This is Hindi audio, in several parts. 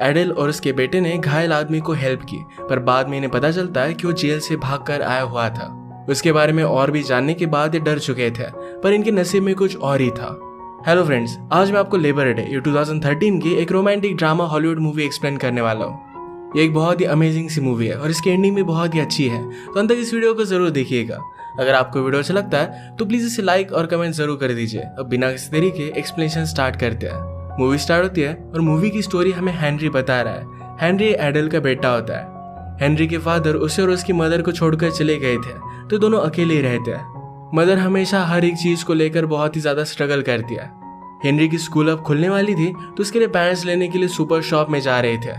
एडल और उसके बेटे ने घायल आदमी को हेल्प की, पर बाद में इन्हें पता चलता है कि वो जेल से भागकर आया हुआ था। उसके बारे में और भी जानने के बाद ये डर चुके थे, पर इनके नसीब में कुछ और ही था। हेलो फ्रेंड्स, आज मैं आपको लेबर डे ये 2013 की एक romantic drama Hollywood movie explain करने वाला हूँ। ये एक बहुत ही अमेजिंग सी मूवी है और इसकी एंडिंग भी बहुत ही अच्छी है, तो अंत तक इस वीडियो को जरूर देखिएगा। अगर आपको वीडियो अच्छा लगता है तो प्लीज इसे लाइक और कमेंट जरूर कर दीजिए। अब बिना किसी तरीके एक्सप्लेनेशन स्टार्ट करते हैं। मूवी स्टार्ट होती है और मूवी की स्टोरी हमें हेनरी बता रहा है। हेनरी एडल का बेटा होता है। हेनरी के फादर उसे और उसकी मदर को छोड़कर चले गए थे, तो दोनों अकेले ही रहते हैं। मदर हमेशा हर एक चीज को लेकर बहुत ही ज्यादा स्ट्रगल करती है। हेनरी की स्कूल अब खुलने वाली थी, तो उसके लिए पैंट्स लेने के लिए सुपर शॉप में जा रहे थे।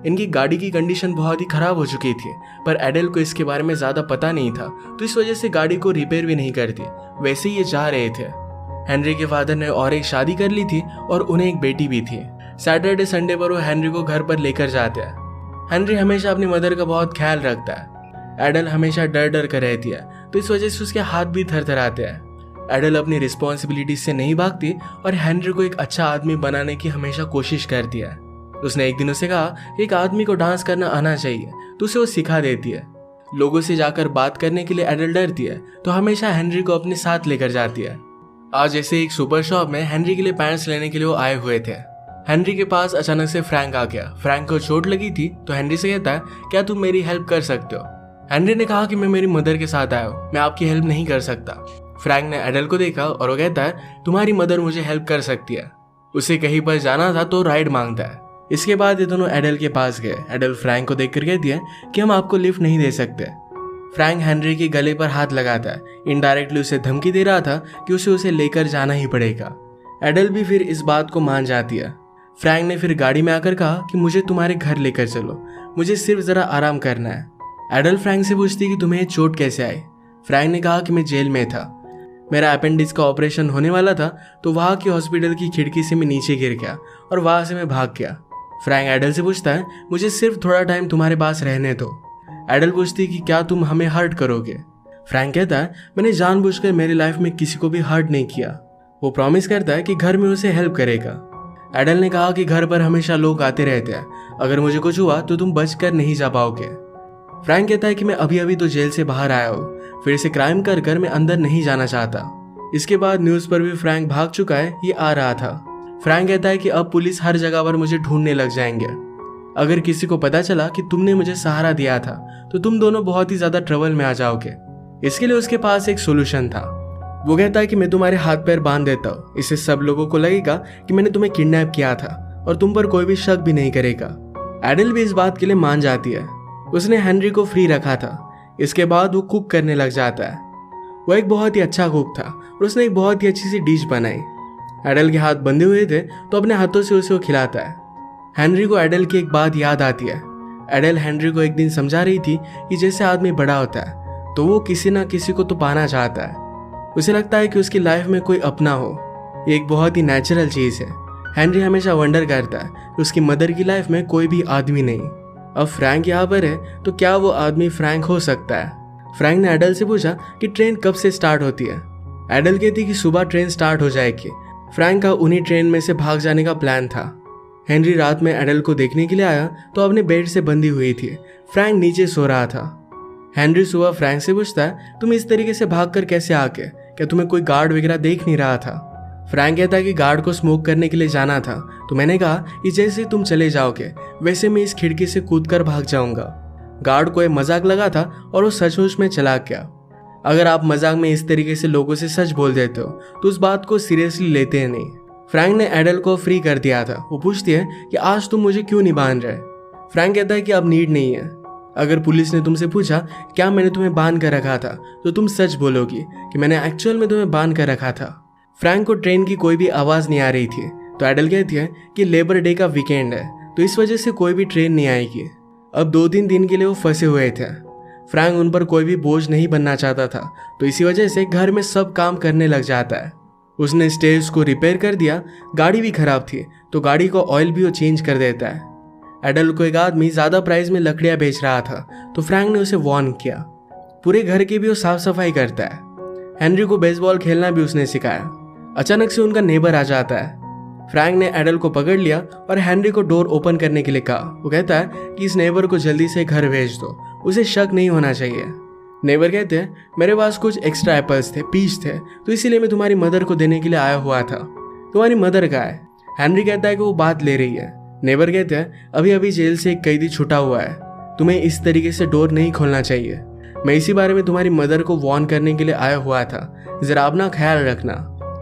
इनकी गाड़ी की कंडीशन बहुत ही खराब हो चुकी थी, पर एडल को इसके बारे में ज्यादा पता नहीं था, तो इस वजह से गाड़ी को रिपेयर भी नहीं करती। वैसे ही ये जा रहे थे। हेनरी के फादर ने और एक शादी कर ली थी और उन्हें एक बेटी भी थी। सैटरडे संडे पर वो हेनरी को घर पर लेकर जाते हैं। हेनरी हमेशा अपनी मदर का बहुत ख्याल रखता है। एडल हमेशा डर डर कर रहती है, तो इस वजह से उसके हाथ भी थरथराते हैं। एडल अपनी रिस्पॉन्सिबिलिटी से नहीं भागती और हेनरी को एक अच्छा आदमी बनाने की हमेशा कोशिश करती है। उसने एक दिन उसे कहा कि एक आदमी को डांस करना आना चाहिए, तो उसे वो सिखा देती है। लोगों से जाकर बात करने के लिए एडल डरती है, तो हमेशा हेनरी को अपने साथ लेकर जाती है। आज ऐसे एक सुपर शॉप में हेनरी के लिए पैंट्स लेने के लिए वो आए हुए थे। हेनरी के पास अचानक से फ्रैंक आ गया। फ्रैंक को चोट लगी थी, तो हेनरी से कहता है, क्या तुम मेरी हेल्प कर सकते हो? हेनरी ने कहा कि मैं मेरी मदर के साथ आया हूँ, मैं आपकी हेल्प नहीं कर सकता। फ्रैंक ने एडल को देखा और वो कहता है, तुम्हारी मदर मुझे हेल्प कर सकती है। उसे कहीं पर जाना था तो राइड मांगता है। इसके बाद ये दोनों एडल के पास गए। एडल फ्रैंक को देखकर कहती है कि हम आपको लिफ्ट नहीं दे सकते। फ्रैंक हेनरी के गले पर हाथ लगाता है। इनडायरेक्टली उसे धमकी दे रहा था कि उसे लेकर जाना ही पड़ेगा। एडल भी फिर इस बात को मान जाती है। फ्रैंक ने फिर गाड़ी में आकर कहा कि मुझे तुम्हारे घर लेकर चलो, मुझे सिर्फ जरा आराम करना है। एडल फ्रैंक से पूछती कि तुम्हें चोट कैसे आई? फ्रैंक ने कहा कि मैं जेल में था, मेरा अपेंडिक्स का ऑपरेशन होने वाला था, तो वहाँ की हॉस्पिटल की खिड़की से मैं नीचे गिर गया और वहाँ से मैं भाग गया। फ्रैंक एडल से पूछता है, मुझे सिर्फ थोड़ा टाइम तुम्हारे पास रहने दो। एडल पूछती कि क्या तुम हमें हर्ट करोगे? फ्रैंक कहता है, मैंने जानबूझकर मेरी लाइफ में किसी को भी हर्ट नहीं किया। वो प्रॉमिस करता है कि घर में उसे हेल्प करेगा। एडल ने कहा कि घर पर हमेशा लोग आते रहते हैं, अगर मुझे कुछ हुआ तो तुम बचकर नहीं जा पाओगे। फ्रैंक कहता है कि मैं अभी अभी तो जेल से बाहर आया हूँ, फिर से क्राइम कर कर मैं अंदर नहीं जाना चाहता। इसके बाद न्यूज पर भी फ्रैंक भाग चुका है, ये आ रहा था। फ्रैंक कहता है कि अब पुलिस हर जगह पर मुझे ढूंढने लग जाएंगे। अगर किसी को पता चला कि तुमने मुझे सहारा दिया था, तो तुम दोनों बहुत ही ज्यादा ट्रबल में आ जाओगे। इसके लिए उसके पास एक सोल्यूशन था। वो कहता है कि मैं तुम्हारे हाथ पैर बांध देता हूँ, इससे सब लोगों को लगेगा कि मैंने तुम्हें किडनैप किया था और तुम पर कोई भी शक भी नहीं करेगा। एडल भी इस बात के लिए मान जाती है। उसने हेनरी को फ्री रखा था। इसके बाद वो कुक करने लग जाता है। वो एक बहुत ही अच्छा कुक था और उसने एक बहुत ही अच्छी सी डिश बनाई। एडल के हाथ बंधे हुए थे, तो अपने हाथों से उसे वो खिलाता है। हेनरी को एडल की एक बात याद आती है। एडल हेनरी को एक दिन समझा रही थी कि जैसे आदमी बड़ा होता है तो वो किसी ना किसी को तो पाना चाहता है। उसे लगता है कि उसकी लाइफ में कोई अपना हो। ये एक बहुत ही नेचुरल चीज है। हेनरी हमेशा वंडर करता है कि उसकी मदर की लाइफ में कोई भी आदमी नहीं। अब फ्रैंक यहाँ पर है, तो क्या वो आदमी फ्रैंक हो सकता है? फ्रैंक ने एडल से पूछा कि ट्रेन कब से स्टार्ट होती है। एडल कहती कि सुबह ट्रेन स्टार्ट हो जाएगी। फ्रैंक का उन्हीं ट्रेन में से भाग जाने का प्लान था। हेनरी रात में एडल को देखने के लिए आया, तो अपने बेड से बंधी हुई थी। फ्रैंक नीचे सो रहा था। हेनरी सुबह फ्रैंक से पूछता है, तुम इस तरीके से भागकर कैसे आके? क्या तुम्हें कोई गार्ड वगैरह देख नहीं रहा था? फ्रैंक कहता है कि गार्ड को स्मोक करने के लिए जाना था, तो मैंने कहा कि जैसे तुम चले जाओगे वैसे मैं इस खिड़की से कूदकर भाग जाऊंगा। गार्ड को यह मजाक लगा था और वो सचमुच में चला गया। अगर आप मजाक में इस तरीके से लोगों से सच बोल देते हो तो उस बात को सीरियसली लेते हैं नहीं। फ्रैंक ने एडल को फ्री कर दिया था। वो पूछती है कि आज तुम मुझे क्यों नहीं बांध रहे? फ्रैंक कहता है कि अब नीड नहीं है। अगर पुलिस ने तुमसे पूछा क्या मैंने तुम्हें बांध कर रखा था, तो तुम सच बोलोगी कि मैंने एक्चुअल में तुम्हें बांध कर रखा था। फ्रैंक को ट्रेन की कोई भी आवाज नहीं आ रही थी, तो एडल कहती है कि लेबर डे का वीकेंड है, तो इस वजह से कोई भी ट्रेन नहीं आएगी। अब 2-3 दिन के लिए वो फंसे हुए थे। फ्रैंक उन पर कोई भी बोझ नहीं बनना चाहता था, तो इसी वजह से घर में सब काम करने लग जाता है। उसने स्टेयर्स को रिपेयर कर दिया। गाड़ी भी खराब थी, तो गाड़ी को ऑयल भी वो चेंज कर देता है। एडल को एक आदमी ज्यादा प्राइस में लकड़ियां बेच रहा था, तो फ्रैंक ने उसे वार्न किया। पूरे घर की भी वो साफ सफाई करता है। हेनरी को बेसबॉल खेलना भी उसने सिखाया। अचानक से उनका नेबर आ जाता है। फ्रैंक ने एडल को पकड़ लिया और हेनरी को डोर ओपन करने के लिए कहा। वो कहता है कि इस नेबर को जल्दी से घर भेज दो, उसे शक नहीं होना चाहिए। नेबर कहते हैं मेरे पास कुछ एक्स्ट्रा एप्पल्स थे, पीच थे, तो इसीलिए मैं तुम्हारी मदर को देने के लिए आया हुआ था। तुम्हारी मदर कहाँ है? हेनरी कहता है कि वो बात ले रही है। नेबर कहते हैं अभी अभी जेल से एक कैदी छूटा हुआ है, तुम्हें इस तरीके से डोर नहीं खोलना चाहिए। मैं इसी बारे में तुम्हारी मदर को वार्न करने के लिए आया हुआ था, जरा अपना ख्याल रखना।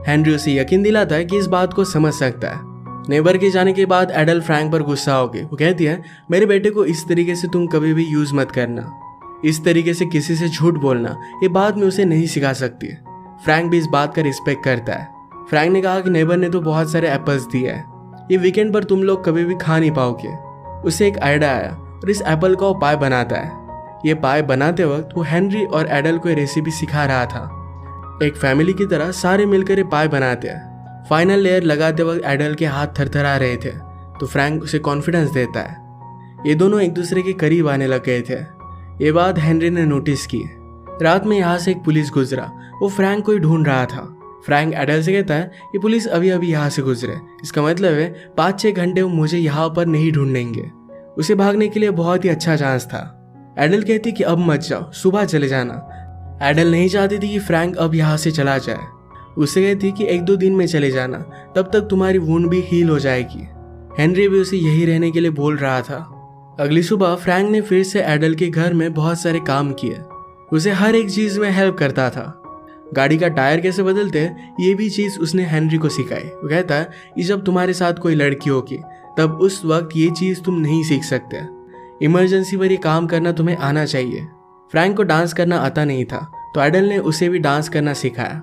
हेनरी उसे यकीन दिलाता है कि इस बात को समझ सकता है। नेबर के जाने के बाद एडल फ्रैंक पर गुस्सा हो गई। वो कहती है मेरे बेटे को इस तरीके से तुम कभी भी यूज मत करना, इस तरीके से किसी से झूठ बोलना, ये बात मैं उसे नहीं सिखा सकती। फ्रैंक भी इस बात का रिस्पेक्ट करता है। फ्रैंक ने कहा कि नेबर ने तो बहुत सारे एप्पल्स दिए हैं, ये वीकेंड पर तुम लोग कभी भी खा नहीं पाओगे। उसे एक आइडिया आया और इस एप्पल का वो पाई बनाता है। ये पाई बनाते वक्त वो हेनरी और एडल को ये रेसिपी सिखा रहा था। एक फैमिली की तरह सारे मिलकर ये पाई बनाते हैं। फाइनल लेयर लगाते वक्त एडल के हाथ थरथरा रहे थे, तो फ्रैंक उसे कॉन्फिडेंस देता है। ये दोनों एक दूसरे के करीब आने लग गए थे। ये बात हेनरी ने नोटिस की। रात में यहाँ से एक पुलिस गुजरा, वो फ्रैंक को ही ढूंढ रहा था। फ्रैंक एडल से कहता है ये पुलिस अभी अभी यहाँ से गुजरे, इसका मतलब है 5-6 घंटे वो मुझे यहाँ पर नहीं ढूंढेंगे। उसे भागने के लिए बहुत ही अच्छा चांस था। एडल कहती कि अब मत जाओ, सुबह चले जाना। एडल नहीं चाहती थी कि फ्रैंक अब यहाँ से चला जाए। उसे कहती कि 1-2 दिन में चले जाना, तब तक तुम्हारी वुंड भी हील हो जाएगी। हेनरी भी उसे यही रहने के लिए बोल रहा था। अगली सुबह फ्रैंक ने फिर से एडल के घर में बहुत सारे काम किए। उसे हर एक चीज में हेल्प करता था। गाड़ी का टायर कैसे बदलते हैं ये भी चीज उसने हेनरी को सिखाई। वो कहता है कि जब तुम्हारे साथ कोई लड़की होगी तब उस वक्त ये चीज तुम नहीं सीख सकते। इमरजेंसी पर ये काम करना तुम्हें आना चाहिए। फ्रैंक को डांस करना आता नहीं था, तो एडल ने उसे भी डांस करना सिखाया।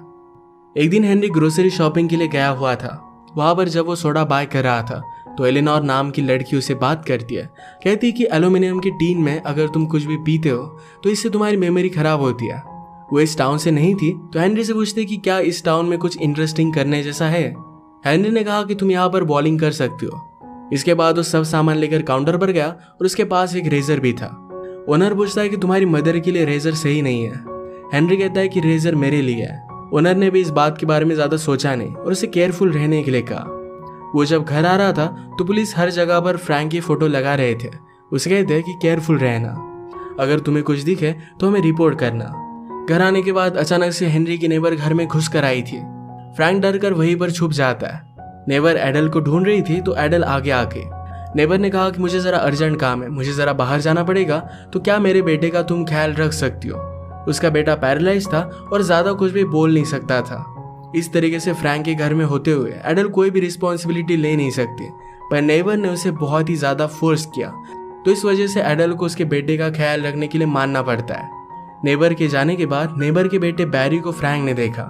एक दिन हेनरी ग्रोसरी शॉपिंग के लिए गया हुआ था। वहां पर जब वो सोडा बाय कर रहा था तो एलेनोर नाम की लड़की उसे बात करती है। कहती कि एल्यूमिनियम की टीन में अगर तुम कुछ भी पीते हो तो इससे तुम्हारी मेमोरी खराब होती है। वो इस टाउन से नहीं थी, तो हेनरी से पूछते कि क्या इस टाउन में कुछ इंटरेस्टिंग करने जैसा है। हेनरी ने कहा कि तुम यहाँ पर बॉलिंग कर सकती हो। इसके बाद वो सब सामान लेकर काउंटर पर गया और उसके पास एक रेजर भी था। ओनर पूछता है कि तुम्हारी मदर के लिए रेजर सही नहीं है। हेनरी कहता है कि रेजर मेरे लिए है। ओनर ने भी इस बात के बारे में ज्यादा सोचा नहीं और उसे केयरफुल रहने के लिए कहा। वो जब घर आ रहा था तो पुलिस हर जगह पर फ्रैंक की फोटो लगा रहे थे। उसे कहते हैं कि केयरफुल रहना, अगर तुम्हें कुछ दिखे तो हमें रिपोर्ट करना। घर आने के बाद अचानक से हेनरी की नेबर घर में घुस कर आई थी। फ्रैंक डर कर वहीं पर छुप जाता है। नेबर एडल को ढूंढ रही थी तो एडल आगे आके नेबर ने कहा कि मुझे जरा अर्जेंट काम है, मुझे जरा बाहर जाना पड़ेगा, तो क्या मेरे बेटे का तुम ख्याल रख सकती हो। उसका बेटा पैरालाइज था और ज्यादा कुछ भी बोल नहीं सकता था। इस तरीके से फ्रैंक के घर में होते हुए एडल कोई भी रिस्पॉन्सिबिलिटी ले नहीं सकती, पर नेबर ने उसे बहुत ही ज्यादा फोर्स किया, तो इस वजह से एडल को उसके बेटे का ख्याल रखने के लिए मानना पड़ता है। नेबर के जाने के बाद नेबर के बेटे बैरी को फ्रैंक ने देखा।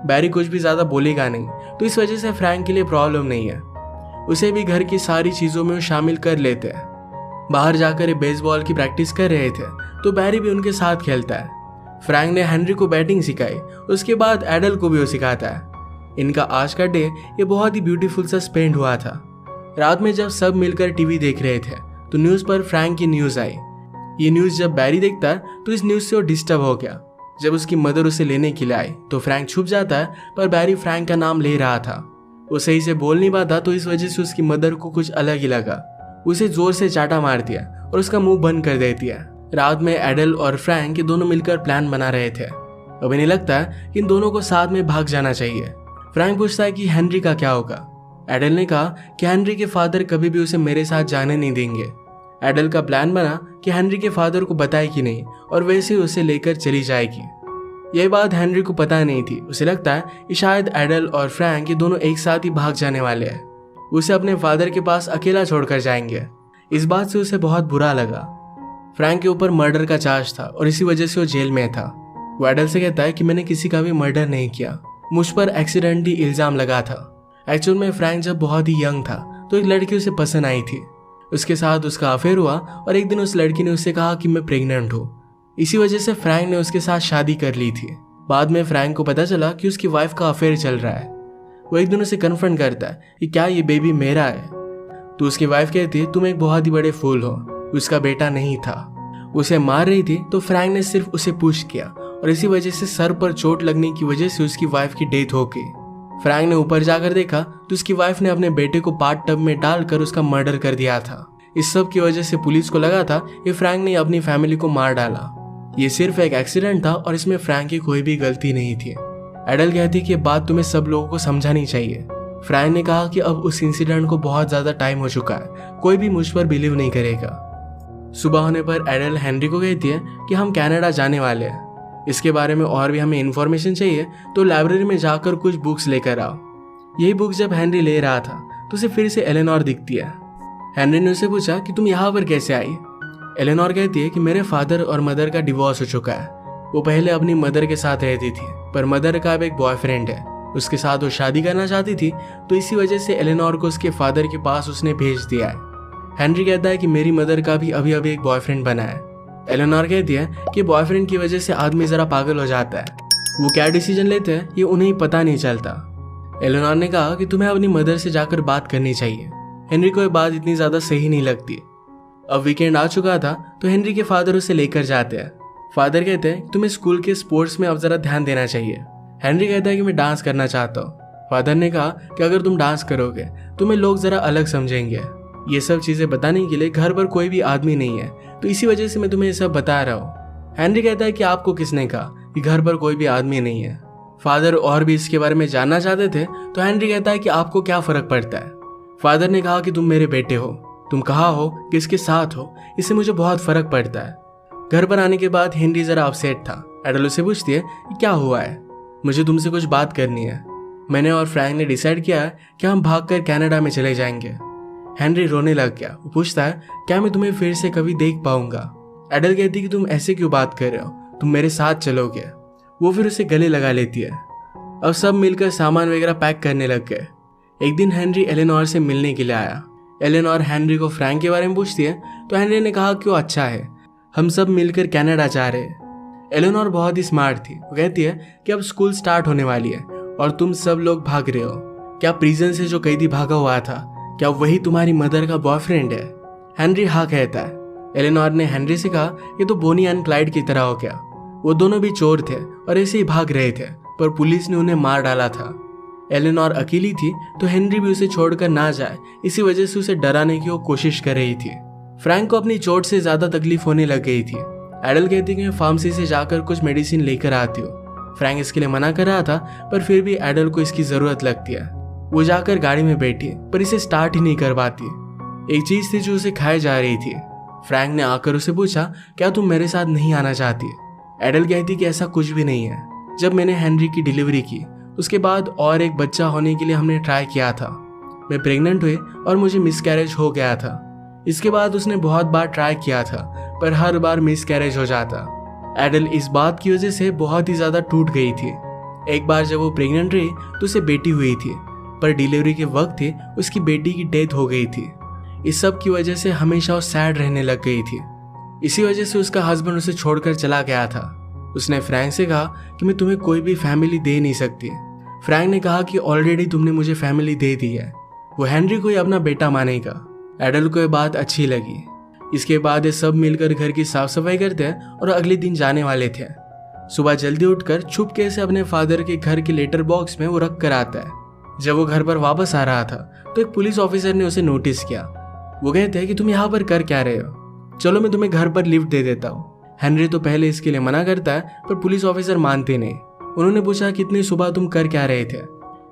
बैरी कुछ भी ज्यादा बोलेगा नहीं, तो इस वजह से फ्रैंक के लिए प्रॉब्लम नहीं है। उसे भी घर की सारी चीजों में शामिल कर लेते हैं। बाहर जाकर बेसबॉल की प्रैक्टिस कर रहे थे तो बैरी भी उनके साथ खेलता है। फ्रैंक ने हेनरी को बैटिंग सिखाई, उसके बाद एडल को भी वो सिखाता है। इनका आज का डे ये बहुत ही ब्यूटीफुल सा स्पेंड हुआ था। रात में जब सब मिलकर टीवी देख रहे थे तो न्यूज पर फ्रैंक की न्यूज आई। ये न्यूज जब बैरी देखता है तो इस न्यूज से वो डिस्टर्ब हो गया। जब उसकी मदर उसे लेने के लिए आई तो फ्रैंक छुप जाता है, पर बैरी फ्रैंक का नाम ले रहा था। वो सही से बोल नहीं पाता, तो इस वजह से उसकी मदर को कुछ अलग ही लगा। उसे जोर से चाटा मारती है और उसका मुंह बंद कर देती है। रात में एडल और फ्रैंक ये दोनों मिलकर प्लान बना रहे थे। अभी नहीं लगता है कि इन दोनों को साथ में भाग जाना चाहिए। फ्रैंक पूछता है कि हेनरी का क्या होगा। एडल ने कहा कि हेनरी के फादर कभी भी उसे मेरे साथ जाने नहीं देंगे। एडल का प्लान बना कि हेनरी के फादर को बताए कि नहीं और वैसे ही उसे लेकर चली जाएगी। यह बात हेनरी को पता नहीं थी। उसे लगता है कि शायद एडल और फ्रैंक ये दोनों एक साथ ही भाग जाने वाले हैं, उसे अपने फादर के पास अकेला छोड़कर जाएंगे। इस बात से उसे बहुत बुरा लगा। फ्रैंक के ऊपर मर्डर का चार्ज था और इसी वजह से वो जेल में था। वो एडल से कहता है कि मैंने किसी का भी मर्डर नहीं किया, मुझ पर एक्सीडेंटली इल्जाम लगा था। एक्चुअल में फ्रैंक जब बहुत ही यंग था तो एक लड़की उसे पसंद आई थी। उसके साथ उसका अफेयर हुआ और एक दिन उस लड़की ने उससे कहा कि मैं प्रेग्नेंट हूँ। इसी वजह से फ्रैंक ने उसके साथ शादी कर ली थी। बाद में फ्रैंक को पता चला कि उसकी वाइफ का अफेयर चल रहा है। वो एक दिन उसे कन्फ्रंट करता है कि क्या ये बेबी मेरा है। तो उसकी वाइफ कहती है तुम एक बहुत ही बड़े फूल हो, उसका बेटा नहीं था। उसे मार रही थी तो फ्रैंक ने सिर्फ उसे पुश किया और इसी वजह से सर पर चोट लगने की वजह से उसकी वाइफ की डेथ हो गई। फ्रैंक ने ऊपर जाकर देखा तो उसकी वाइफ ने अपने बेटे को बाथ टब में डालकर उसका मर्डर कर दिया था। इस सब की वजह से पुलिस को लगा था कि फ्रैंक ने अपनी फैमिली को मार डाला। ये सिर्फ एक एक्सीडेंट था और इसमें फ्रैंक की कोई भी गलती नहीं थी। एडल कहती कि बात तुम्हें सब लोगों को समझानी चाहिए। फ्रैंक ने कहा कि अब उस इंसिडेंट को बहुत ज्यादा टाइम हो चुका है, कोई भी मुझ पर बिलीव नहीं करेगा। सुबह होने पर एडल हेनरी को कहती है कि हम कनाडा जाने वाले हैं, इसके बारे में और भी हमें इन्फॉर्मेशन चाहिए तो लाइब्रेरी में जाकर कुछ बुक्स लेकर आओ। यही बुक्स जब हेनरी ले रहा था तो उसे फिर से एलेनोर दिखती है। हेनरी ने उससे पूछा कि तुम यहाँ पर कैसे आई। एलेनोर कहती है कि मेरे फादर और मदर का डिवोर्स हो चुका है। वो पहले अपनी मदर के साथ रहती थी, पर मदर का अब एक बॉयफ्रेंड है, उसके साथ वो शादी करना चाहती थी, तो इसी वजह से एलेनोर को उसके फादर के पास उसने भेज दिया है। हेनरी कहता है कि मेरी मदर का भी अभी अभी एक बॉयफ्रेंड बना है। एलेनोर कहती है कि बॉयफ्रेंड की वजह से आदमी जरा पागल हो जाता है, वो क्या डिसीजन लेते हैं ये उन्हें पता नहीं चलता। एलेनोर ने कहा कि तुम्हें अपनी मदर से जाकर बात करनी चाहिए। हेनरी को ये बात इतनी ज्यादा सही नहीं लगती। अब वीकेंड आ चुका था तो हेनरी के फादर उसे लेकर जाते हैं। फादर कहते हैं तुम्हें स्कूल के स्पोर्ट्स में अब जरा ध्यान देना चाहिए। हेनरी कहता है कि मैं डांस करना चाहता हूँ। फादर ने कहा कि अगर तुम डांस करोगे तुम्हें लोग जरा अलग समझेंगे। ये सब चीजें बताने के लिए घर पर कोई भी आदमी नहीं है, तो इसी वजह से मैं तुम्हें ये सब बता रहा हूँ। हेनरी कहता है कि आपको किसने कहा कि घर पर कोई भी आदमी नहीं है। फादर और भी इसके बारे में जानना चाहते थे तो हेनरी कहता है कि आपको क्या फर्क पड़ता है। फादर ने कहा कि तुम मेरे बेटे हो, तुम कहाँ हो, किसके साथ हो, इससे मुझे बहुत फर्क पड़ता है। घर पर आने के बाद हेनरी जरा अपसेट था। एडल उससे पूछती है कि क्या हुआ है। मुझे तुमसे कुछ बात करनी है। मैंने और फ्रैंक ने डिसाइड किया है कि हम भागकर कनाडा में चले जाएंगे। हेनरी रोने लग गया। वो पूछता है क्या मैं तुम्हें फिर से कभी देख पाऊंगा। एडल कहती है कि तुम ऐसे क्यों बात कर रहे हो, तुम मेरे साथ चलोगे। वो फिर उसे गले लगा लेती है। अब सब मिलकर सामान वगैरह पैक करने लग गए। एक दिन हेनरी एलेनोर से मिलने के लिए आया। एलेनोर हेनरी को फ्रैंक के बारे में पूछती है तो हेनरी ने कहा कि वो अच्छा है, हम सब मिलकर कनाडा जा रहे हैं। एलेनोर बहुत ही स्मार्ट थी। वो कहती है कि अब स्कूल स्टार्ट होने वाली है और तुम सब लोग भाग रहे हो। क्या प्रिजन से जो कैदी भागा हुआ था, क्या वही तुम्हारी मदर का बॉयफ्रेंड है। हेनरी हाँ कहता है। एलेनोर ने हेनरी से कहा ये तो बोनी एंड क्लाइड की तरह हो गया, वो दोनों भी चोर थे और ऐसे ही भाग रहे थे, पर पुलिस ने उन्हें मार डाला था। एलेनोर अकेली थी तो हेनरी भी उसे छोड़कर ना जाए, इसी वजह से उसे डराने की वो कोशिश कर रही थी। फ्रैंक को अपनी चोट से ज्यादा तकलीफ होने लग गई थी। एडल कहती कि मैं फार्मेसी से जाकर कुछ मेडिसिन लेकर आती हूँ। फ्रैंक इसके लिए मना कर रहा था, पर फिर भी एडल को इसकी जरूरत लगती है। वो जाकर गाड़ी में बैठी पर इसे स्टार्ट ही नहीं कर पाती। एक चीज थी जो उसे खाए जा रही थी। फ्रैंक ने आकर उसे पूछा क्या तुम मेरे साथ नहीं आना चाहती। एडल कहती कि ऐसा कुछ भी नहीं है। जब मैंने हेनरी की डिलीवरी की उसके बाद और एक बच्चा होने के लिए हमने ट्राई किया था। मैं प्रेग्नेंट हुई और मुझे मिसकैरेज हो गया था। इसके बाद उसने बहुत बार ट्राई किया था पर हर बार मिसकैरेज हो जाता। एडल इस बात की वजह से बहुत ही ज्यादा टूट गई थी। एक बार जब वो प्रेग्नेंट रही तो उसे बेटी हुई थी, पर डिलीवरी के वक्त ही उसकी बेटी की डेथ हो गई थी। इस सब की वजह से हमेशा वो सैड रहने लग गई थी। इसी वजह से उसका हस्बैंड उसे छोड़कर चला गया था। उसने फ्रैंक से कहा कि मैं तुम्हें कोई भी फैमिली दे नहीं सकती। फ्रैंक ने कहा कि ऑलरेडी तुमने मुझे फैमिली दे दी है, वो हेनरी को ही अपना बेटा मानेगा। एडल को ये बात अच्छी लगी। इसके बाद ये सब मिलकर घर की साफ सफाई करते हैं और अगले दिन जाने वाले थे। सुबह जल्दी उठकर चुपके से अपने फादर के घर के लेटर बॉक्स में वो रख कर आता है। जब वो घर पर वापस आ रहा था तो एक पुलिस ऑफिसर ने उसे नोटिस किया। वो कहते हैं कि तुम यहाँ पर कर क्या रहे हो, चलो मैं तुम्हें घर पर लिफ्ट दे देता हूँ। हेनरी तो पहले इसके लिए मना करता है पर पुलिस ऑफिसर मानते नहीं। उन्होंने पूछा कितनी सुबह तुम कर क्या रहे थे।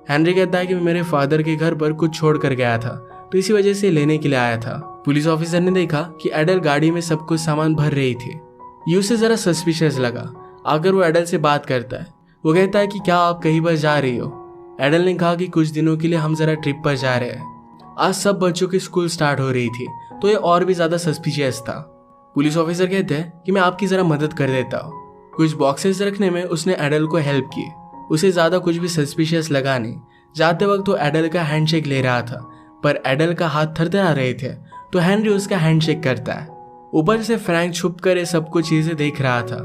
हेनरी कहता है कि मैं मेरे फादर के घर पर कुछ छोड़ कर गया था तो इसी वजह से लेने के लिए आया था। पुलिस ऑफिसर ने देखा कि एडल गाड़ी में सब कुछ सामान भर रही थी। ये उसे जरा सस्पिशियस लगा। आकर वो एडल से बात करता है। वो कहता है कि क्या आप कहीं पर जा रही हो। एडल ने कहा कि कुछ दिनों के लिए हम जरा ट्रिप पर जा रहे हैं। आज सब बच्चों की स्कूल स्टार्ट हो रही थी तो ये और भी ज्यादा सस्पिशियस था। पुलिस ऑफिसर कहते हैं कि मैं आपकी जरा मदद कर देता हूँ। कुछ बॉक्सेस रखने में उसने एडल को हेल्प की। उसे ज्यादा कुछ भी सस्पिशियस लगा नहीं। जाते वक्त वो एडल का हैंडशेक ले रहा था, पर एडल का हाथ थरथरा रहे थे तो हेनरी उसका हैंडशेक करता है। ऊपर से फ्रैंक छुप कर ये सब कुछ चीजें देख रहा था।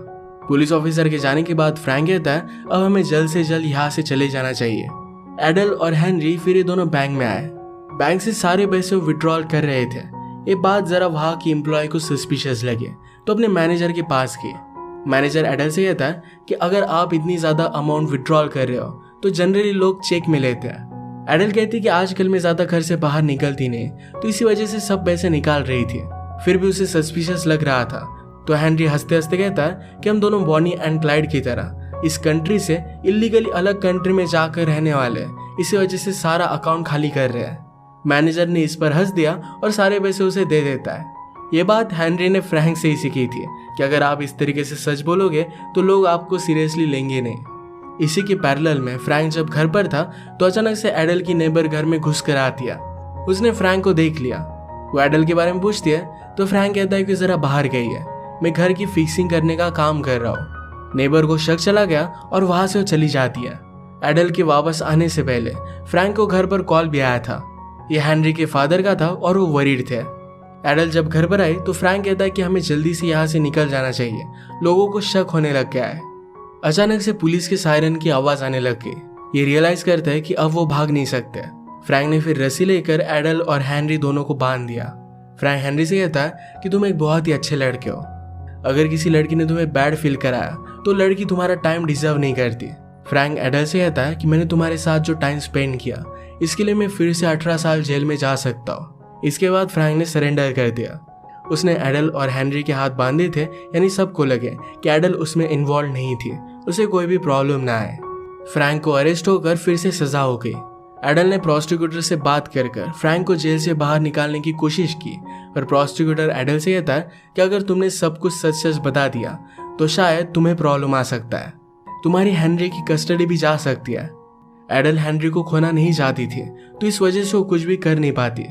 पुलिस ऑफिसर के जाने के बाद फ्रैंक कहता है अब हमें जल्द से जल्द यहाँ से चले जाना चाहिए। एडल और हेनरी फिर ये दोनों बैंक में आए। बैंक से सारे पैसे विड्रॉल कर रहे थे। ये बात जरा वहाँ की एम्प्लॉय को सस्पिशियस लगे तो अपने मैनेजर के पास गए। मैनेजर एडल से कहता है कि अगर आप इतनी ज्यादा अमाउंट विड्रॉल कर रहे हो तो जनरली लोग चेक में लेते हैं। एडल कहती कि आजकल मैं ज्यादा घर से बाहर निकलती नहीं, तो इसी वजह से सब पैसे निकाल रही थी। फिर भी उसे सस्पिशियस लग रहा था। तो हेनरी हंसते हंसते कहता है कि हम दोनों बॉनी एंड क्लाइड की तरह इस कंट्री से इलीगली अलग कंट्री में जाकर रहने वाले हैं, इसी वजह से सारा अकाउंट खाली कर रहे हैं। मैनेजर ने इस पर हंस दिया और सारे पैसे उसे दे देता है। ये बात हेनरी ने फ्रैंक से ही सीखी थी कि अगर आप इस तरीके से सच बोलोगे तो लोग आपको सीरियसली लेंगे नहीं। इसी के पैरेलल में फ्रैंक जब घर पर था तो अचानक से एडल की नेबर घर में घुस कर आती है। उसने फ्रैंक को देख लिया। वो एडल के बारे में पूछती है तो फ्रैंक कहता है कि जरा बाहर गई है, मैं घर की फिक्सिंग करने का काम कर रहा हूँ। नेबर को शक चला गया और वहां से वो चली जाती है। एडल के वापस आने से पहले फ्रैंक को घर पर कॉल भी आया था। यह हेनरी के फादर का था और वो वरीड थे। एडल जब घर पर आई तो फ्रैंक कहता है कि हमें जल्दी से यहाँ से निकल जाना चाहिए, लोगों को शक होने लग गया है। अचानक से पुलिस के सायरन की आवाज आने लग गई। ये रियलाइज करता है कि अब वो भाग नहीं सकते। फ्रैंक ने फिर रस्सी लेकर एडल और हेनरी दोनों को बांध दिया। फ्रैंक हेनरी से कहता है कि तुम एक बहुत ही अच्छे लड़के हो, अगर किसी लड़की ने तुम्हें बैड फील कराया तो लड़की तुम्हारा टाइम डिजर्व नहीं करती। फ्रैंक एडल से कहता है कि मैंने तुम्हारे साथ जो टाइम स्पेंड किया इसके लिए मैं फिर से 18 साल जेल में जा सकता हूँ। इसके बाद फ्रैंक ने सरेंडर कर दिया। उसने एडल और हेनरी के हाथ बांधे थे, यानी सबको लगे कि एडल उसमें इन्वॉल्व नहीं थी, उसे कोई भी प्रॉब्लम ना आए। फ्रैंक को अरेस्ट होकर फिर से सजा हो गई। एडल ने प्रोस्टिक्यूटर से बात कर फ्रैंक को जेल से बाहर निकालने की कोशिश की, पर प्रोस्टिक्यूटर एडल से कहता है कि अगर तुमने सब कुछ सच सच बता दिया तो शायद तुम्हें प्रॉब्लम आ सकता है, तुम्हारी हेनरी की कस्टडी भी जा सकती है। एडल हेनरी को खोना नहीं चाहती थी, तो इस वजह से वो कुछ भी कर नहीं पाती।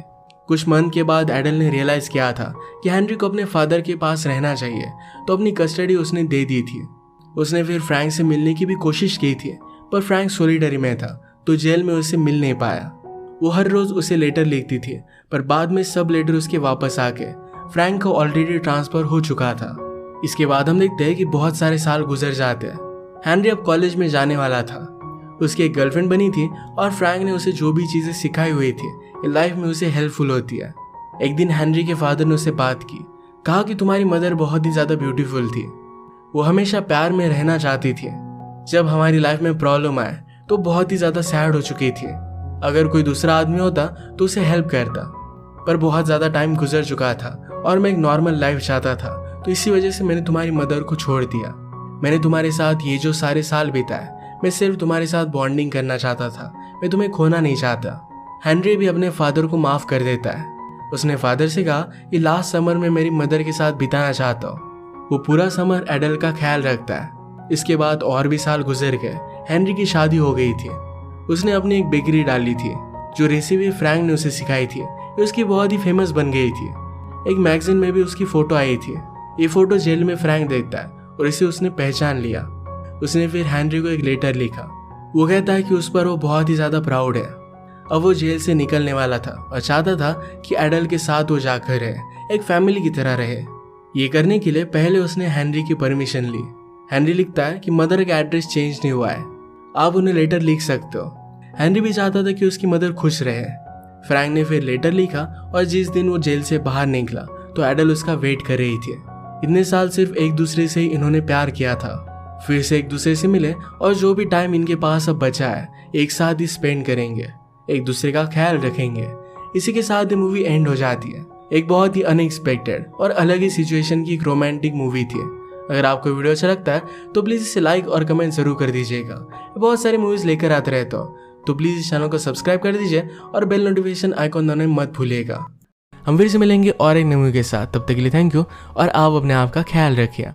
कुछ मंथ के बाद एडल ने रियलाइज किया था कि हेनरी को अपने फादर के पास रहना चाहिए, तो अपनी कस्टडी उसने दे दी थी। उसने फिर फ्रैंक से मिलने की भी कोशिश की थी, पर फ्रैंक सॉलिटरी में था तो जेल में उसे मिल नहीं पाया। वो हर रोज उसे लेटर लिखती थी, पर बाद में सब लेटर उसके वापस आके फ्रैंक को ऑलरेडी ट्रांसफर हो चुका था। इसके बाद हम देखते हैं कि बहुत सारे साल गुजर जाते हैं। हेनरी अब कॉलेज में जाने वाला था। उसकी एक गर्लफ्रेंड बनी थी और फ्रैंक ने उसे जो भी चीजें सिखाई हुई थी लाइफ में उसे हेल्पफुल होती है। एक दिन हेनरी के फादर ने उससे बात की, कहा कि तुम्हारी मदर बहुत ही ज्यादा ब्यूटीफुल थी, वो हमेशा प्यार में रहना चाहती थी। जब हमारी लाइफ में प्रॉब्लम आए तो बहुत ही ज्यादा सैड हो चुकी थी, अगर कोई दूसरा आदमी होता तो उसे हेल्प करता, पर बहुत ज्यादा टाइम गुजर चुका था और मैं एक नॉर्मल लाइफ चाहता था, तो इसी वजह से मैंने तुम्हारी मदर को छोड़ दिया। मैंने तुम्हारे साथ ये जो सारे साल बिताए, मैं सिर्फ तुम्हारे साथ बॉन्डिंग करना चाहता था, मैं तुम्हें खोना नहीं चाहता। हेनरी भी अपने फादर को माफ कर देता है। उसने फादर से कहा कि लास्ट समर में मेरी मदर के साथ बिताना चाहता हूँ। वो पूरा समर एडल का ख्याल रखता है। इसके बाद और भी साल गुजर गए। हेनरी की शादी हो गई थी। उसने अपनी एक बेकरी डाली थी, जो रेसिपी फ्रैंक ने उसे सिखाई थी, उसकी बहुत ही फेमस बन गई थी। एक मैगजीन में भी उसकी फोटो आई थी। ये फोटो जेल में फ्रैंक देखता है और इसे उसने पहचान लिया। उसने फिर हेनरी को एक लेटर लिखा। वो कहता है कि उस पर वो बहुत ही ज्यादा प्राउड है। अब वो जेल से निकलने वाला था और चाहता था कि एडल के साथ वो जाकर रहे, एक फैमिली की तरह रहे। ये करने के लिए पहले उसने हेनरी की परमिशन ली। हेनरी लिखता है कि मदर का एड्रेस चेंज नहीं हुआ है, आप उन्हें लेटर लिख सकते हो। हेनरी भी चाहता था कि उसकी मदर खुश रहे। फ्रैंक ने फिर लेटर लिखा और जिस दिन वो जेल से बाहर निकला तो एडल उसका वेट कर रही थी। इतने साल सिर्फ एक दूसरे से ही इन्होंने प्यार किया था, फिर से एक दूसरे से मिले और जो भी टाइम इनके पास अब बचा है एक साथ ही स्पेंड करेंगे, एक दूसरे का ख्याल रखेंगे। इसी के साथ ये मूवी एंड हो जाती है। एक बहुत ही अनएक्सपेक्टेड और अलग ही सिचुएशन की एक रोमांटिक मूवी थी। अगर आपको वीडियो अच्छा लगता है तो प्लीज़ इसे लाइक और कमेंट जरूर कर दीजिएगा। बहुत सारी मूवीज़ लेकर आते रहता हूँ, तो प्लीज़ इस चैनल को सब्सक्राइब कर दीजिए और बेल नोटिफिकेशन आइकॉन दबाना मत भूलिएगा। हम फिर से मिलेंगे और एक नई मूवी के साथ, तब तक के लिए थैंक यू और आप अपने आप का ख्याल रखिए।